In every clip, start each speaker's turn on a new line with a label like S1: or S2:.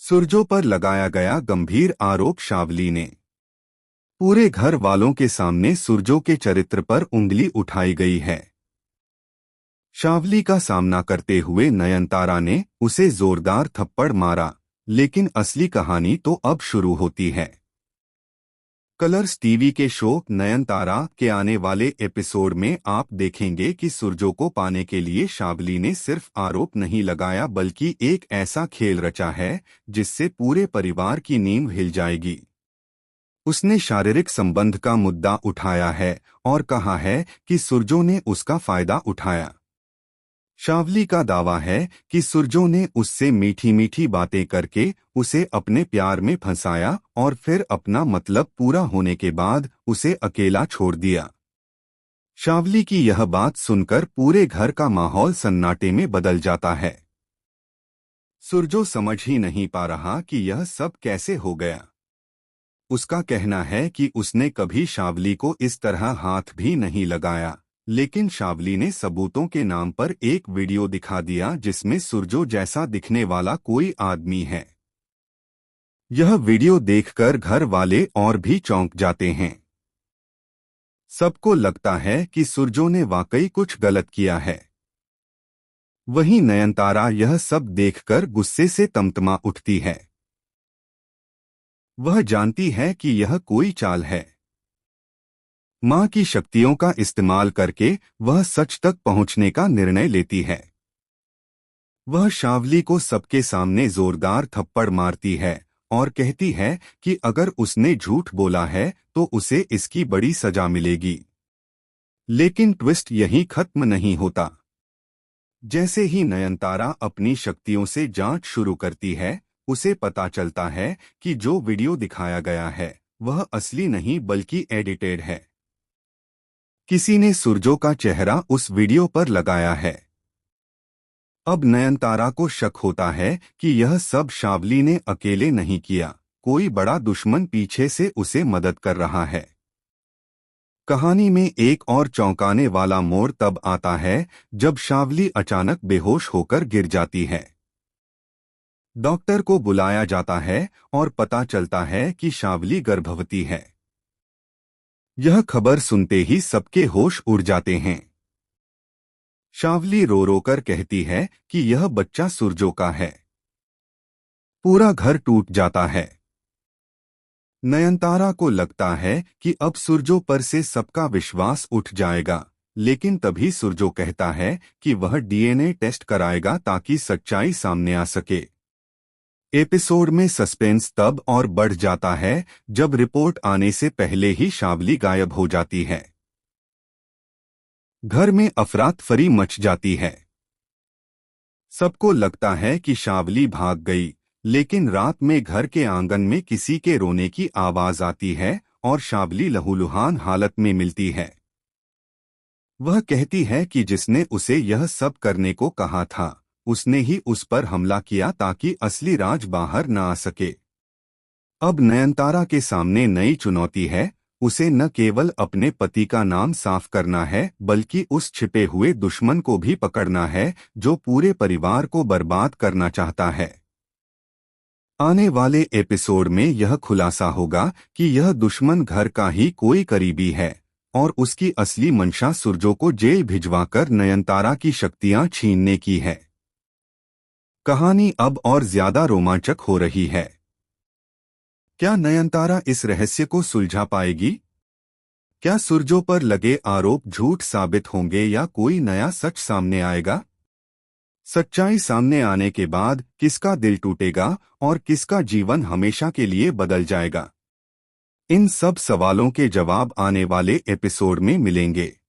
S1: सुरजो पर लगाया गया गंभीर आरोप। शावली ने पूरे घर वालों के सामने सुरजो के चरित्र पर उंगली उठाई गई है। शावली का सामना करते हुए नयनतारा ने उसे जोरदार थप्पड़ मारा, लेकिन असली कहानी तो अब शुरू होती है। कलर्स टीवी के शो नयनतारा के आने वाले एपिसोड में आप देखेंगे कि सुरजो को पाने के लिए शावली ने सिर्फ आरोप नहीं लगाया, बल्कि एक ऐसा खेल रचा है जिससे पूरे परिवार की नींव हिल जाएगी। उसने शारीरिक संबंध का मुद्दा उठाया है और कहा है कि सुरजो ने उसका फायदा उठाया। शावली का दावा है कि सुरजो ने उससे मीठी मीठी बातें करके उसे अपने प्यार में फंसाया और फिर अपना मतलब पूरा होने के बाद उसे अकेला छोड़ दिया। शावली की यह बात सुनकर पूरे घर का माहौल सन्नाटे में बदल जाता है। सुरजो समझ ही नहीं पा रहा कि यह सब कैसे हो गया। उसका कहना है कि उसने कभी शावली को इस तरह हाथ भी नहीं लगाया, लेकिन शावली ने सबूतों के नाम पर एक वीडियो दिखा दिया जिसमें सुरजो जैसा दिखने वाला कोई आदमी है। यह वीडियो देखकर घर वाले और भी चौंक जाते हैं। सबको लगता है कि सुरजो ने वाकई कुछ गलत किया है। वहीं नयनतारा यह सब देखकर गुस्से से तमतमा उठती है। वह जानती है कि यह कोई चाल है। मां की शक्तियों का इस्तेमाल करके वह सच तक पहुंचने का निर्णय लेती है। वह शावली को सबके सामने जोरदार थप्पड़ मारती है और कहती है कि अगर उसने झूठ बोला है तो उसे इसकी बड़ी सजा मिलेगी। लेकिन ट्विस्ट यहीं खत्म नहीं होता। जैसे ही नयनतारा अपनी शक्तियों से जांच शुरू करती है, उसे पता चलता है कि जो वीडियो दिखाया गया है वह असली नहीं बल्कि एडिटेड है। किसी ने सुरजो का चेहरा उस वीडियो पर लगाया है। अब नयनतारा को शक होता है कि यह सब शावली ने अकेले नहीं किया, कोई बड़ा दुश्मन पीछे से उसे मदद कर रहा है। कहानी में एक और चौंकाने वाला मोड़ तब आता है जब शावली अचानक बेहोश होकर गिर जाती है। डॉक्टर को बुलाया जाता है और पता चलता है कि शावली गर्भवती है। यह खबर सुनते ही सबके होश उड़ जाते हैं। शावली रो रो कर कहती है कि यह बच्चा सुरजो का है। पूरा घर टूट जाता है। नयनतारा को लगता है कि अब सुरजो पर से सबका विश्वास उठ जाएगा, लेकिन तभी सुरजो कहता है कि वह डीएनए टेस्ट कराएगा ताकि सच्चाई सामने आ सके। एपिसोड में सस्पेंस तब और बढ़ जाता है जब रिपोर्ट आने से पहले ही शावली गायब हो जाती है। घर में अफरा-तफरी मच जाती है। सबको लगता है कि शावली भाग गई, लेकिन रात में घर के आंगन में किसी के रोने की आवाज आती है और शावली लहूलुहान हालत में मिलती है। वह कहती है कि जिसने उसे यह सब करने को कहा था, उसने ही उस पर हमला किया ताकि असली राज बाहर न आ सके। अब नयनतारा के सामने नई चुनौती है। उसे न केवल अपने पति का नाम साफ करना है, बल्कि उस छिपे हुए दुश्मन को भी पकड़ना है जो पूरे परिवार को बर्बाद करना चाहता है। आने वाले एपिसोड में यह खुलासा होगा कि यह दुश्मन घर का ही कोई करीबी है और उसकी असली मंशा सुरजो को जेल भिजवाकर नयनतारा की शक्तियां छीनने की है। कहानी अब और ज्यादा रोमांचक हो रही है। क्या नयनतारा इस रहस्य को सुलझा पाएगी? क्या सुरजो पर लगे आरोप झूठ साबित होंगे या कोई नया सच सामने आएगा? सच्चाई सामने आने के बाद किसका दिल टूटेगा और किसका जीवन हमेशा के लिए बदल जाएगा? इन सब सवालों के जवाब आने वाले एपिसोड में मिलेंगे।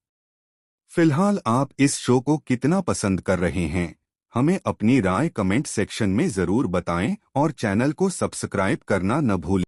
S1: फिलहाल आप इस शो को कितना पसंद कर रहे हैं, हमें अपनी राय कमेंट सेक्शन में जरूर बताएं और चैनल को सब्सक्राइब करना न भूलें।